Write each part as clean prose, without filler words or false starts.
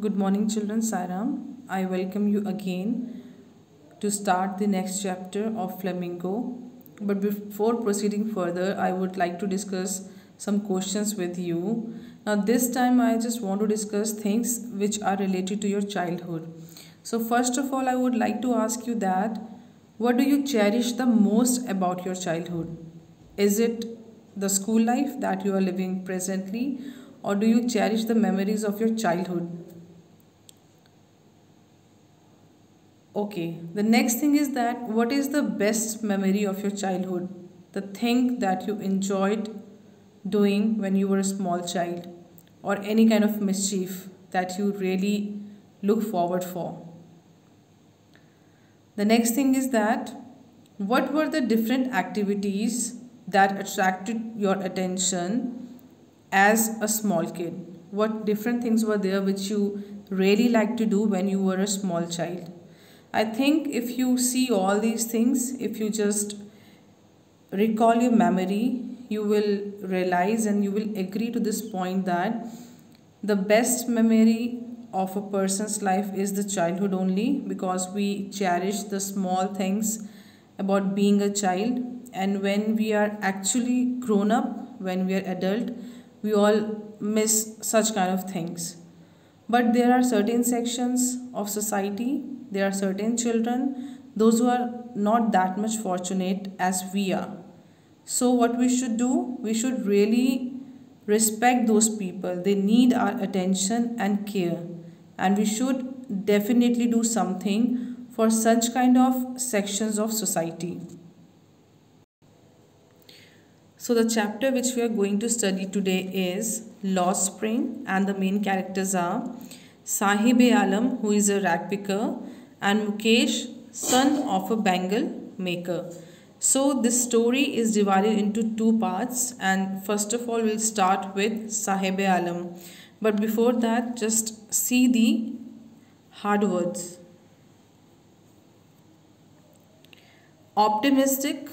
Good morning, children. Sairam. I welcome you again to start the next chapter of Flamingo. But before proceeding further, I would like to discuss some questions with you. Now, this time I just want to discuss things which are related to your childhood. So, first of all, I would like to ask you that what do you cherish the most about your childhood? Is it the school life that you are living presently, or do you cherish the memories of your childhood? Okay, the next thing is that what is the best memory of your childhood? The thing that you enjoyed doing when you were a small child, or any kind of mischief that you really look forward for. The next thing is that what were the different activities that attracted your attention as a small kid? What different things were there which you really liked to do when you were a small child? I think if you see all these things, if you just recall your memory, you will realize and you will agree to this point that the best memory of a person's life is the childhood only, because we cherish the small things about being a child, and when we are actually grown up, when we are adult, we all miss such kind of things. But there are certain sections of society, there are certain children, those who are not that much fortunate as we are. So, what we should do, we should really respect those people. They need our attention and care, and we should definitely do something for such kind of sections of society. So, the chapter which we are going to study today is Lost Spring, and the main characters are Sahib Alam, who is a rag picker, and Mukesh, son of a bangle maker. So, this story is divided into two parts, and first of all, we'll start with Sahib Alam. But before that, just see the hard words. Optimistic.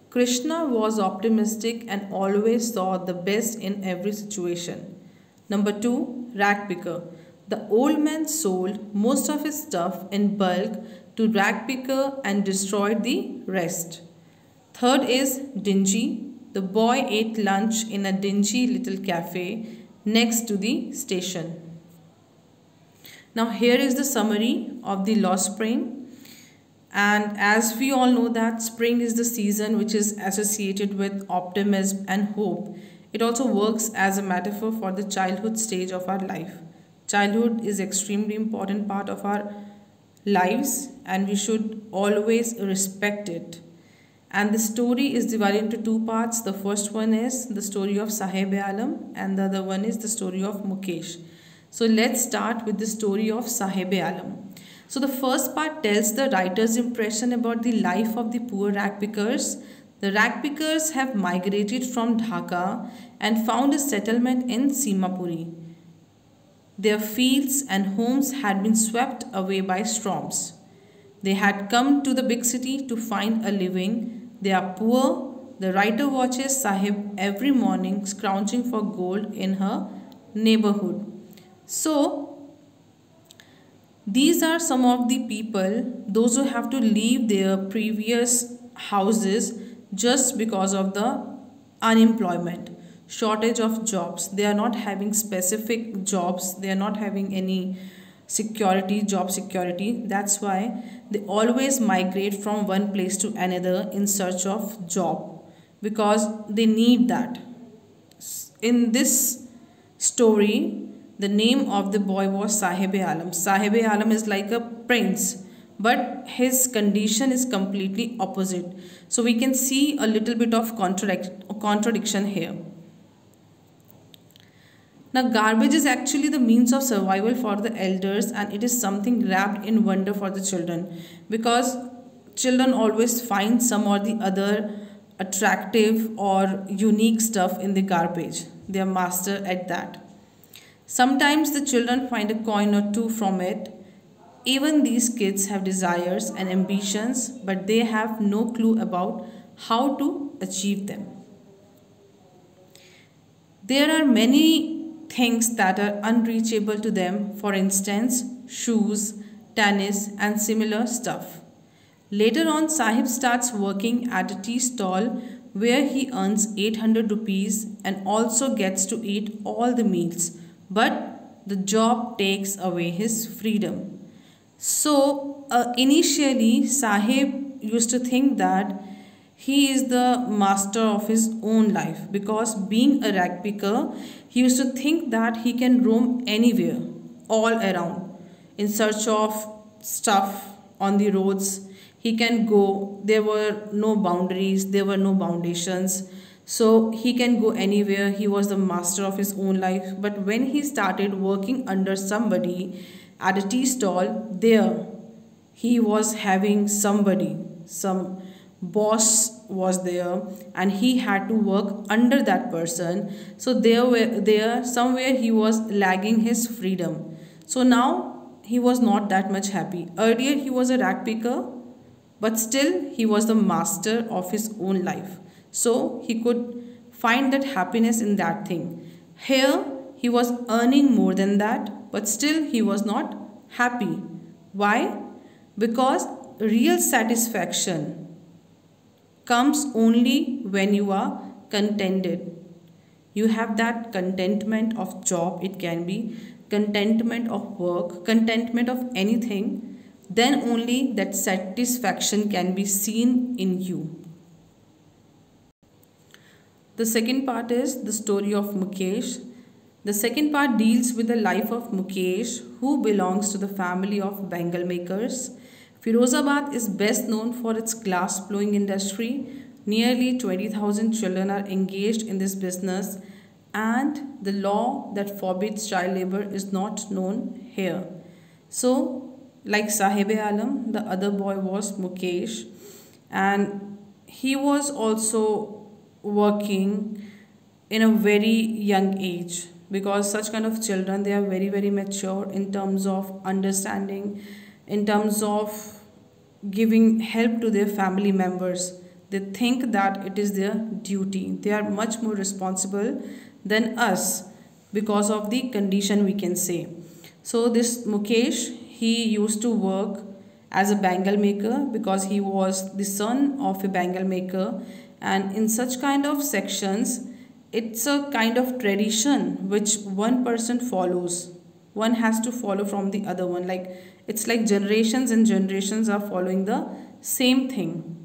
Krishna was optimistic and always saw the best in every situation. Number two, rag picker. The old man sold most of his stuff in bulk to rag picker and destroyed the rest. Third is dingy. The boy ate lunch in a dingy little cafe next to the station. Now here is the summary of the Lost Spring. And as we all know that spring is the season which is associated with optimism and hope, it also works as a metaphor for the childhood stage of our life. Childhood is extremely important part of our lives, and we should always respect it. And the story is divided into two parts. The first one is the story of Sahib Alam, and the other one is the story of Mukesh. So let's start with the story of Sahib Alam. So the first part tells the writer's impression about the life of the poor rag pickers. The rag pickers have migrated from Dhaka and found a settlement in Simapuri. Their fields and homes had been swept away by storms. They had come to the big city to find a living. They are poor. The writer watches Sahib every morning scrounging for gold in her neighborhood. So, these are some of the people, those who have to leave their previous houses just because of the unemployment, shortage of jobs. They are not having specific jobs, they are not having any security, job security. That's why they always migrate from one place to another in search of job, because they need that. In this story, the name of the boy was Sahib Alam. Sahib Alam is like a prince, but his condition is completely opposite. So we can see a little bit of contradiction here. Now, garbage is actually the means of survival for the elders, and it is something wrapped in wonder for the children, because children always find some or the other attractive or unique stuff in the garbage. They are master at that. Sometimes the children find a coin or two from it. Even these kids have desires and ambitions, but they have no clue about how to achieve them. There are many things that are unreachable to them, for instance, shoes, tennis, and similar stuff. Later on, Sahib starts working at a tea stall where he earns 800 rupees and also gets to eat all the meals. But the job takes away his freedom. So, initially, Sahib used to think that he is the master of his own life because being a rag picker, he used to think that he can roam anywhere, all around, in search of stuff on the roads. He can go, there were no boundaries, there were no foundations. So he can go anywhere. He was the master of his own life. But when he started working under somebody at a tea stall, there he was having somebody, some boss was there, and he had to work under that person. So there somewhere he was lagging his freedom. So now he was not that much happy. Earlier he was a rag picker, but still he was the master of his own life. So he could find that happiness in that thing. Here he was earning more than that, but still he was not happy. Why? Because real satisfaction comes only when you are contented. You have that contentment of job, it can be contentment of work, contentment of anything, then only that satisfaction can be seen in you. The second part is the story of Mukesh. The second part deals with the life of Mukesh, who belongs to the family of bangle makers. Firozabad is best known for its glass blowing industry. Nearly 20,000 children are engaged in this business, and the law that forbids child labor is not known here. So, like Sahib Alam, the other boy was Mukesh, and he was also working in a very young age, because such kind of children, they are very mature in terms of understanding, in terms of giving help to their family members. They think that it is their duty. They are much more responsible than us because of the condition, we can say. So this Mukesh, he used to work as a bangle maker because he was the son of a bangle maker, and in such kind of sections, it's a kind of tradition which one person follows. One has to follow from the other one. Like it's like generations and generations are following the same thing.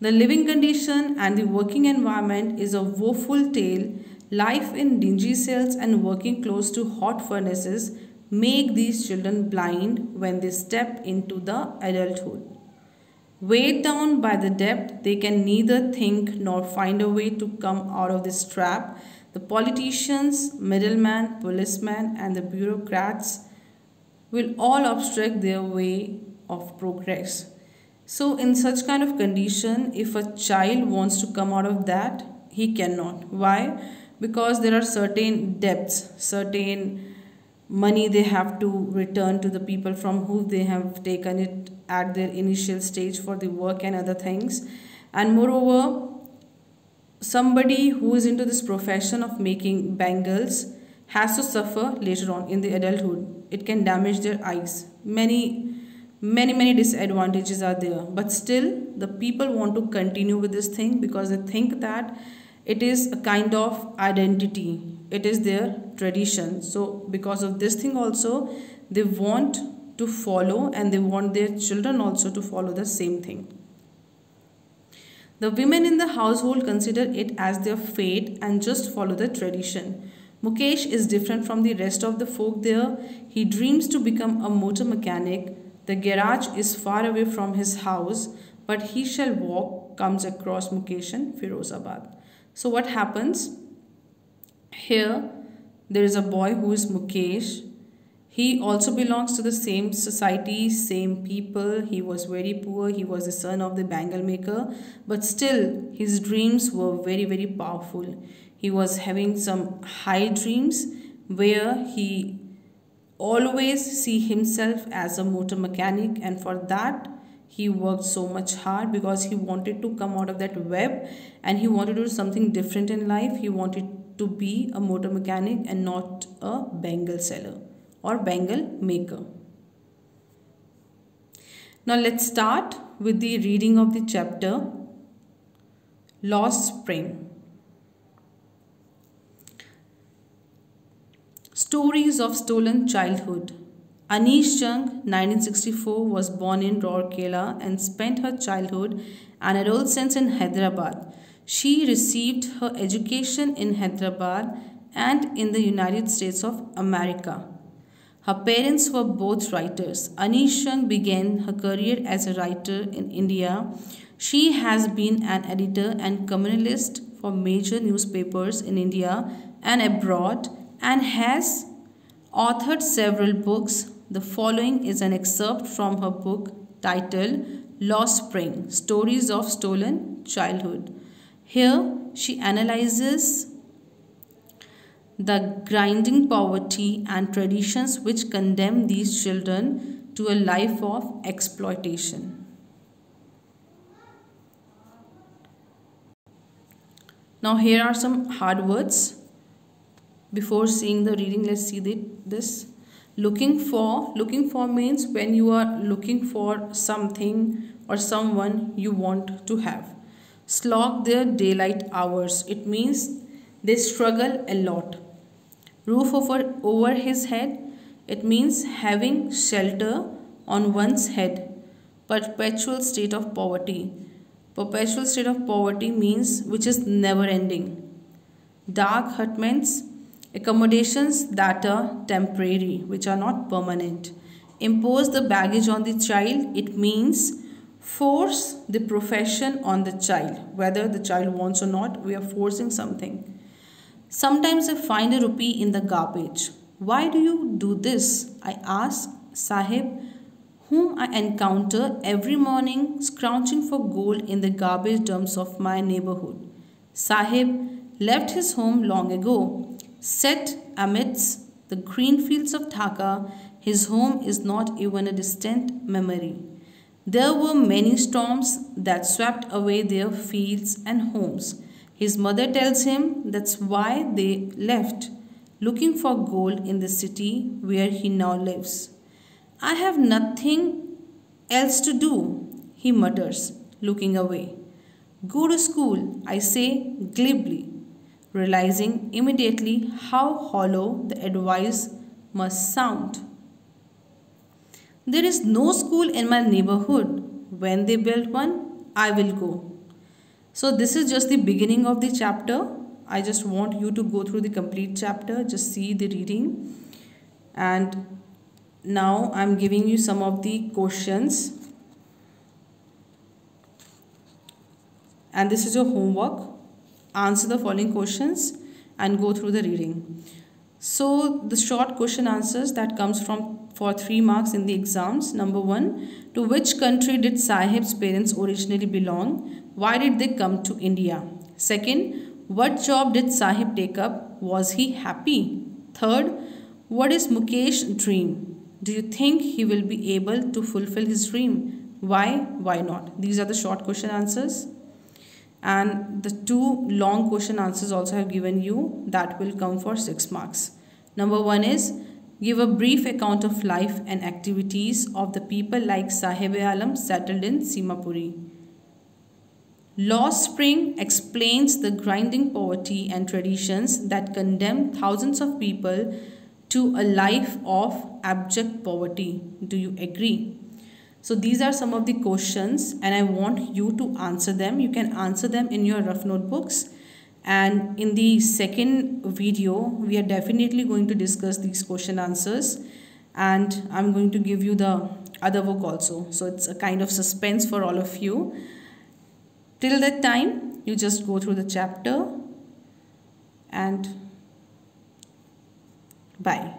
The living condition and the working environment is a woeful tale. Life in dingy cells and working close to hot furnaces make these children blind when they step into the adulthood. Weighed down by the debt, they can neither think nor find a way to come out of this trap. The politicians, middlemen, policemen, and the bureaucrats will all obstruct their way of progress. So, in such kind of condition, if a child wants to come out of that, he cannot. Why? Because there are certain debts, certain money they have to return to the people from whom they have taken it at their initial stage for the work and other things. And moreover, somebody who is into this profession of making bangles has to suffer later on in the adulthood. It can damage their eyes. Many disadvantages are there, but still the people want to continue with this thing because they think that it is a kind of identity, it is their tradition. So because of this thing also, they want to follow, and they want their children also to follow the same thing. The women in the household consider it as their fate and just follow the tradition. Mukesh is different from the rest of the folk there. He dreams to become a motor mechanic. The garage is far away from his house, but he shall walk comes across Mukesh in Firozabad. So what happens? Here there is a boy who is Mukesh. He also belongs to the same society, same people. He was very poor. He was the son of the bangle maker, but still his dreams were very powerful. He was having some high dreams where he always see himself as a motor mechanic, and for that he worked so much hard because he wanted to come out of that web and he wanted to do something different in life. He wanted to be a motor mechanic and not a bangle seller or bangle maker. Now let's start with the reading of the chapter Lost Spring. Stories of Stolen Childhood. Anish Jung, 1964, was born in Rourkela and spent her childhood and adolescence in Hyderabad. She received her education in Hyderabad and in the United States of America. Her parents were both writers. Anish Jung began her career as a writer in India. She has been an editor and columnist for major newspapers in India and abroad and has authored several books. The following is an excerpt from her book titled Lost Spring: Stories of Stolen Childhood. Here she analyzes the grinding poverty and traditions which condemn these children to a life of exploitation. Now here are some hard words. Before seeing the reading, let's see this. Looking for means when you are looking for something or someone you want to have. Slog their daylight hours. It means they struggle a lot. Roof over his head. It means having shelter on one's head. Perpetual state of poverty. Perpetual state of poverty means which is never ending. Dark hut means accommodations that are temporary, which are not permanent. Impose the baggage on the child. It means force the profession on the child. Whether the child wants or not, we are forcing something. Sometimes I find a rupee in the garbage. Why do you do this? I ask Sahib, whom I encounter every morning scrounging for gold in the garbage dumps of my neighborhood. Sahib left his home long ago. Set amidst the green fields of Dhaka, his home is not even a distant memory. There were many storms that swept away their fields and homes. His mother tells him that's why they left, looking for gold in the city where he now lives. I have nothing else to do, he mutters, looking away. Go to school, I say glibly, realizing immediately how hollow the advice must sound. There is no school in my neighborhood. When they build one, I will go. So this is just the beginning of the chapter. I just want you to go through the complete chapter, just see the reading. And now I'm giving you some of the questions. And this is your homework. Answer the following questions and go through the reading. So the short question answers that comes from for 3 marks in the exams. Number 1, to which country did Sahib's parents originally belong? Why did they come to India? Second, what job did Sahib take up? Was he happy? Third, what is Mukesh's dream? Do you think he will be able to fulfill his dream? Why? Why not? These are the short question answers. And the 2 long question answers also have given you, that will come for 6 marks. Number 1 is, give a brief account of life and activities of the people like Sahib-e-Alam settled in Simapuri. Lost Spring explains the grinding poverty and traditions that condemn thousands of people to a life of abject poverty. Do you agree? So these are some of the questions and I want you to answer them. You can answer them in your rough notebooks. And in the second video, we are definitely going to discuss these question answers. And I'm going to give you the other book also. So it's a kind of suspense for all of you. Till that time, you just go through the chapter and bye.